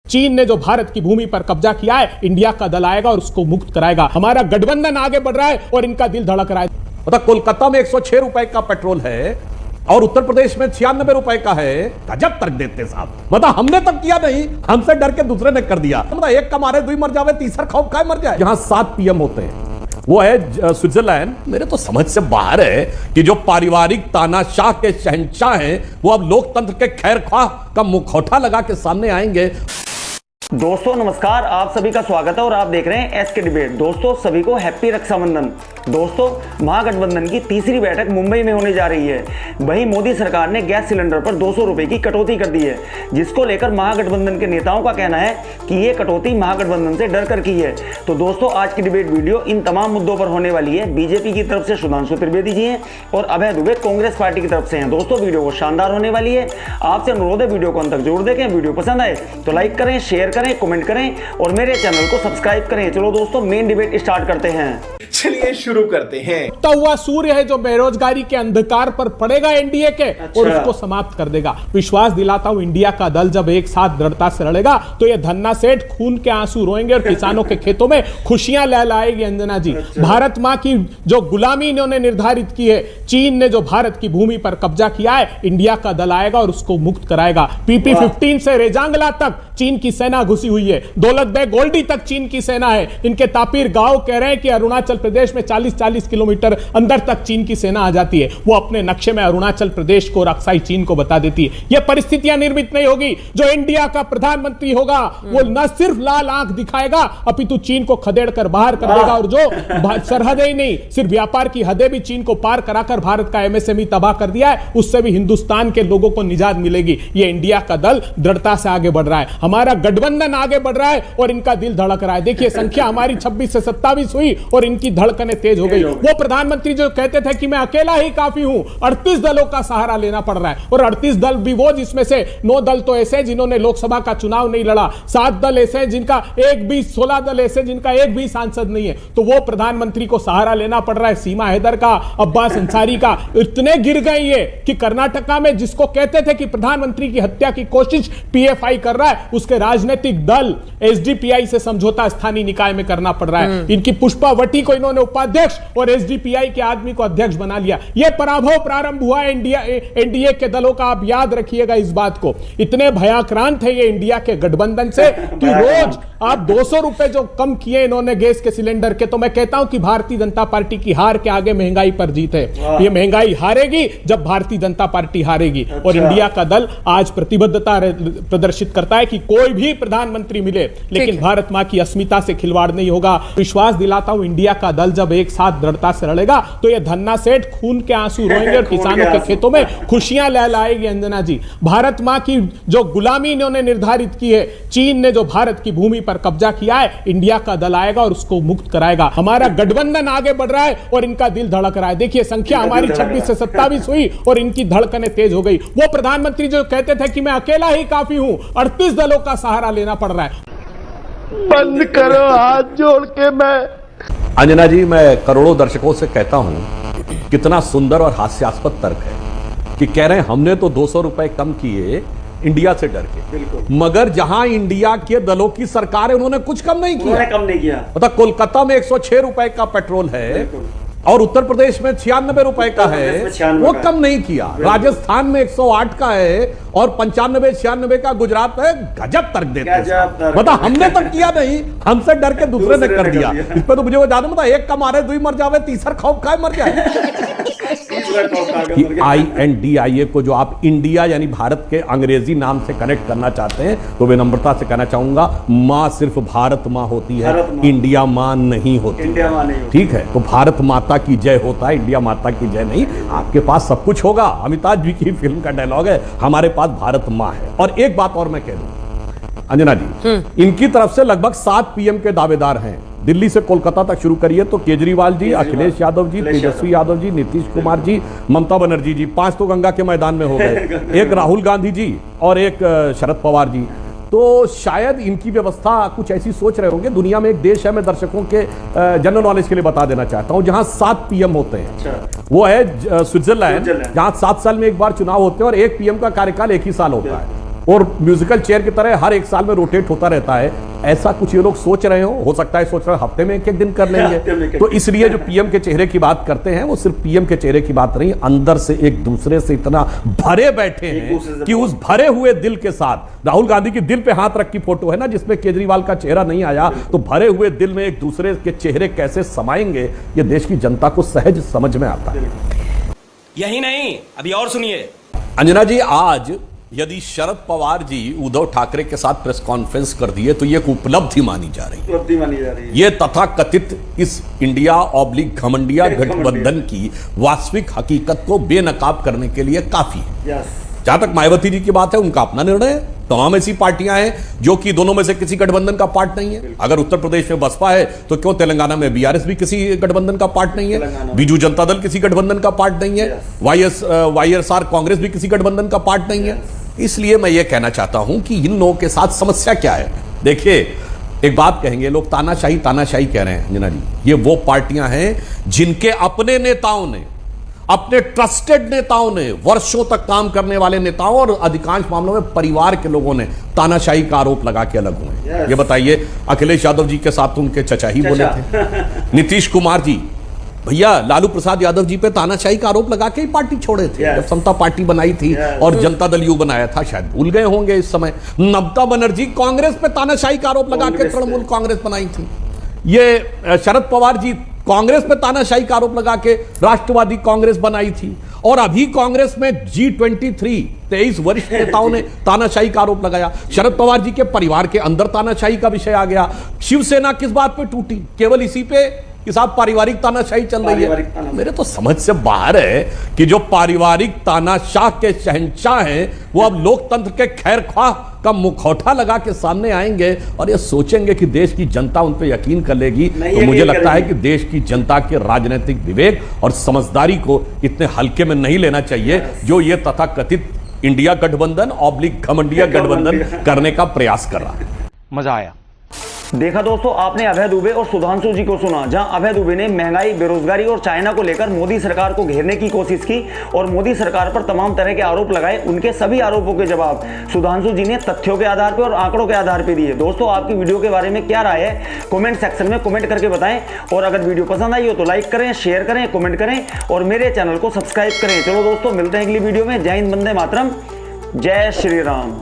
चीन ने जो भारत की भूमि पर कब्जा किया है, इंडिया का दल आएगा और उसको मुक्त कराएगा। हमारा गठबंधन आगे बढ़ रहा है और इनका दिल धड़क रहा है। मतलब कोलकाता में 106 रुपए का पेट्रोल है और उत्तर प्रदेश में 96 रुपए का है। गजब तर्क देते साहब। मतलब हमने तक किया नहीं, हमसे डर के दूसरे ने कर दिया। मतलब एक का मारे दुई मर जावे, तीसरा खौफ खाए मर जाए। जहां 7 PM होते हैं वो है स्विट्जरलैंड। मेरे तो समझ से बाहर है कि जो पारिवारिक तानाशाह के शहंशाह हैं वो अब लोकतंत्र के खैरख्वाह का मुखौटा लगा के सामने आएंगे। दोस्तों नमस्कार, आप सभी का स्वागत है और आप देख रहे हैं एसके डिबेट। दोस्तों सभी को हैप्पी रक्षाबंधन। दोस्तों महागठबंधन की तीसरी बैठक मुंबई में होने जा रही है। वहीं मोदी सरकार ने गैस सिलेंडर पर 200 रुपए की कटौती कर दी है, जिसको लेकर महागठबंधन के नेताओं का कहना है कि ये कटौती महागठबंधन से डर कर की है। तो दोस्तों आज की डिबेट वीडियो इन तमाम मुद्दों पर होने वाली है। बीजेपी की तरफ से सुधांशु त्रिवेदी जी हैं और अभय दुबे कांग्रेस पार्टी की तरफ से हैं। दोस्तों वीडियो को शानदार होने वाली है। आपसे अनुरोध है वीडियो को अंत तक जरूर देखें। वीडियो पसंद आए तो लाइक करें, शेयर करें, कमेंट करें और मेरे चैनल को सब्सक्राइब करें। चलो दोस्तों मेन डिबेट स्टार्ट करते हैं। चलिए शुरू करते हैं। उगता हुआ सूर्य है जो बेरोजगारी के अंधकार पर पड़ेगा एनडीए के और उसको समाप्त कर देगा। विश्वास दिलाता हूं इंडिया का दल जब एक साथ दृढ़ता से लड़ेगा तो ये धन्ना सेठ खून के आंसू रोएंगे और किसानों के खेतों में खुशियां लहलाएगी। अंजना जी, भारत मां की जो गुलामी इन्होंने निर्धारित की है, चीन ने जो भारत की भूमि पर कब्जा किया है, इंडिया का दल आएगा और उसको मुक्त कराएगा। PP-15 से रेजांगला तक चीन की सेना घुसी हुई है। दौलत बेग गोल्डी तक चीन की सेना है। इनके तापीर गांव कह रहे हैं कि अरुणाचल प्रदेश में 40-40 किलोमीटर अंदर तक चीन की सेना आ जाती है। वो अपने नक्शे में अरुणाचल प्रदेश को और अक्साई चीन को बता देती है। यह परिस्थितियां निर्मित नहीं होगी। जो इंडिया का प्रधानमंत्री होगा वो न सिर्फ लाल आंख दिखाएगा अपितु चीन को खदेड़ कर बाहर कर देगा। और जो सरहदें ही नहीं, सिर्फ व्यापार की हदें भी चीन को पार कराकर भारत का MSME तबाह कर दिया है, उससे भी हिंदुस्तान के लोगों को निजात मिलेगी। ये इंडिया का दल दृढ़ता से आगे बढ़ रहा है। हमारा गठबंधन आगे बढ़ रहा है और इनका दिल धड़क रहा है। देखिए संख्या हमारी 26 से 27 हुई और इनकी धड़कनें तेज हो गई। वो प्रधानमंत्री जो कहते थे कि मैं अकेला ही काफी हूं, 38 दलों का सहारा लेना पड़ रहा है। और 38 दल भी वो जिसमें से 9 दल तो ऐसे जिन्होंने लोकसभा का चुनाव नहीं लड़ा, 7 दल ऐसे जिनका 16 दल ऐसे जिनका एक भी सांसद नहीं है। तो वो प्रधानमंत्री को सहारा लेना पड़ रहा है। सीमा हैदर का, अब्बास अंसारी का इतने गिर गए ये कि कर्नाटका में जिसको कहते थे कि प्रधानमंत्री की हत्या की कोशिश PFI कर रहा है, उसके राजनीतिक दल SDPI से समझौता स्थानीय निकाय में करना पड़ रहा है। इनकी पुष्पावती को इन्होंने उपाध्यक्ष और SDPI के आदमी को अध्यक्ष बना लिया। यह पराभव प्रारंभ हुआ एनडीए के दलों का। आप याद रखिएगा इस बात को। इतने भयाक्रांत है ये इंडिया के गठबंधन से कि रोज आप 200 रुपए जो कम किए इन्होंने गैस के सिलेंडर के, तो मैं कहता हूं कि भारतीय जनता पार्टी की हार के आगे महंगाई पर जीत है। ये महंगाई हारेगी जब भारतीय जनता पार्टी हारेगी। और इंडिया का दल आज प्रतिबद्धता प्रदर्शित करता है कि कोई भी प्रधानमंत्री मिले लेकिन भारत मां की अस्मिता से खिलवाड़ नहीं होगा। विश्वास दिलाता हूं इंडिया का दल जब एक साथ दृढ़ता से लड़ेगा तो ये धन्ना सेठ खून के आंसू रोएंगे और किसानों के खेतों में खुशियां लहलाएगी। अंजना जी, भारत मां की जो गुलामी इन्होंने निर्धारित की है, चीन ने जो भारत की भूमि पर कब्जा किया है, इंडिया का दल आएगा और उसको मुक्त कराएगा। हमारा गठबंधन आगे बढ़ रहा है और इनका दिल धड़क रहा है। देखिए संख्या हमारी 26 से 27 हुई और इनकी धड़कनें तेज हो गई। वो प्रधानमंत्री जो कहते थे कि मैं अकेला ही काफी हूं, 38 दलों का सहारा लेना पड़ रहा है। बंद करो हाथ जोड़ के। मैं अंजना जी, मैं करोड़ों दर्शकों से कहता हूं कितना सुंदर और हास्यास्पद तर्क है कि कह रहे हैं हमने तो 200 रुपए कम किए इंडिया से डर के, मगर जहां इंडिया के दलों की सरकार है उन्होंने कुछ कम नहीं किया। मतलब कोलकाता में 106 रुपए का पेट्रोल है और उत्तर प्रदेश में 96 रुपए का है, वो कम नहीं किया। राजस्थान में 108 का है और 95-96 का गुजरात है। गजब तर्क देते हैं। मतलब हमने तक किया नहीं, हमसे डर के दूसरे ने कर दिया। इस पे तो मुझे वो ज्यादा, मतलब एक का मारे दुई मर जावे, तीसरा खौफ खाए मर जाए। INDIA को जो आप इंडिया यानी भारत के अंग्रेजी नाम से कनेक्ट करना चाहते हैं तो विनम्रता से कहना चाहूंगा, मां सिर्फ भारत मां होती है, इंडिया मां नहीं होती। ठीक है, तो भारत माता की जय होता है, इंडिया माता की जय नहीं। आपके पास सब कुछ होगा। अमिताभ जी की फिल्म का डायलॉग है, हमारे पास भारत मां है। और एक बात और मैं कह दूं अंजना जी, इनकी तरफ से लगभग 7 PM के दावेदार हैं। दिल्ली से कोलकाता तक शुरू करिए तो केजरीवाल जी, अखिलेश यादव जी, तेजस्वी यादव जी, नीतीश कुमार जी, ममता बनर्जी जी, 5 तो गंगा के मैदान में हो गए, एक राहुल गांधी जी और एक शरद पवार जी। तो शायद इनकी व्यवस्था कुछ ऐसी सोच रहे होंगे। दुनिया में एक देश है, मैं दर्शकों के जनरल नॉलेज के लिए बता देना चाहता हूं, जहां 7 PM होते हैं। वो है स्विट्जरलैंड, जहां 7 साल में एक बार चुनाव होते हैं और 1 PM का कार्यकाल एक ही साल होता है। और म्यूजिकल चेयर की तरह हर एक साल में रोटेट होता रहता है, ऐसा कुछ ये लोग सोच रहे हो सकता है सोच रहे हो हफ्ते में एक दिन कर लेंगे। तो इसलिए जो पीएम के चेहरे की बात करते हैं वो सिर्फ पीएम के चेहरे की बात नहीं, अंदर से एक दूसरे से इतना भरे बैठे हैं कि उस भरे हुए दिल के साथ राहुल गांधी की दिल पे हाथ रख की फोटो है ना जिसमें केजरीवाल का चेहरा नहीं आया, तो भरे हुए दिल में एक दूसरे के चेहरे कैसे समाएंगे ये देश की जनता को सहज समझ में आता है। यही नहीं, अभी और सुनिए। अंजना जी, आज यदि शरद पवार जी उद्धव ठाकरे के साथ प्रेस कॉन्फ्रेंस कर दिए तो ये एक उपलब्धि मानी जा रही है। ये तथाकथित इस इंडिया ऑब्लिक घमंडिया गठबंधन की वास्तविक हकीकत को बेनकाब करने के लिए काफी है। जहां तक मायावती जी की बात है, उनका अपना निर्णय है। तमाम ऐसी पार्टियां हैं जो कि दोनों में से किसी गठबंधन का पार्ट नहीं है। अगर उत्तर प्रदेश में बसपा है तो क्यों तेलंगाना में बीआरएस भी किसी गठबंधन का पार्ट नहीं है, बीजू जनता दल किसी गठबंधन का पार्ट नहीं है, वाईएसआर कांग्रेस भी किसी गठबंधन का पार्ट नहीं है। इसलिए मैं ये कहना चाहता हूं कि इन लोगों के साथ समस्या क्या है। देखिए, एक बात कहेंगे लोग, तानाशाही तानाशाही कह रहे हैं अंजना जी, ये वो पार्टियां हैं जिनके अपने नेताओं ने, अपने ट्रस्टेड नेताओं ने, वर्षों तक काम करने वाले नेताओं और अधिकांश मामलों में परिवार के लोगों ने तानाशाही का आरोप लगा के अलग हुए। ये बताइए, अखिलेश यादव जी के साथ तो उनके चचा ही बोले थे। नीतीश कुमार जी, भैया लालू प्रसाद यादव जी पे तानाशाही का आरोप लगा के ही पार्टी छोड़े थे। जब समता पार्टी बनाई थी और जनता दल यू बनाया था, शायद भूल गए होंगे इस समय। ममता बनर्जी कांग्रेस पे तानाशाही का आरोप लगा के तृणमूल कांग्रेस बनाई थी। ये शरद पवार जी कांग्रेस पे तानाशाही का आरोप लगा के राष्ट्रवादी कांग्रेस बनाई थी। और अभी कांग्रेस में G23 वरिष्ठ नेताओं ने तानाशाही का आरोप लगाया। शरद पवार जी के परिवार के अंदर तानाशाही का विषय आ गया। शिवसेना किस बात पे टूटी? केवल इसी पे कि साहब पारिवारिक तानाशाही चल रही है। मेरे तो समझ से बाहर है कि जो पारिवारिक तानाशाह के शहंशाह हैं वो अब लोकतंत्र के खैरख्वाह का मुखौटा लगा के सामने आएंगे और ये सोचेंगे कि देश की जनता उन पे यकीन कर लेगी। तो मुझे लगता है कि देश की जनता के राजनीतिक विवेक और समझदारी को इतने हल्के में नहीं लेना चाहिए जो ये तथाकथित इंडिया गठबंधन ऑब्लिक घमंडिया गठबंधन करने का प्रयास कर रहा है। मजा आया। देखा दोस्तों, आपने अभय दुबे और सुधांशु जी को सुना, जहां अभय दुबे ने महंगाई, बेरोजगारी और चाइना को लेकर मोदी सरकार को घेरने की कोशिश की और मोदी सरकार पर तमाम तरह के आरोप लगाए। उनके सभी आरोपों के जवाब सुधांशु जी ने तथ्यों के आधार पर और आंकड़ों के आधार पर दिए। दोस्तों, आपकी वीडियो के बारे में क्या राय है कमेंट सेक्शन में कमेंट करके बताएं। और अगर वीडियो पसंद आई हो तो लाइक करें, शेयर करें, कमेंट करें और मेरे चैनल को सब्सक्राइब करें। चलो दोस्तों, मिलते हैं अगली वीडियो में। जय हिंद, वंदे मातरम, जय श्री राम।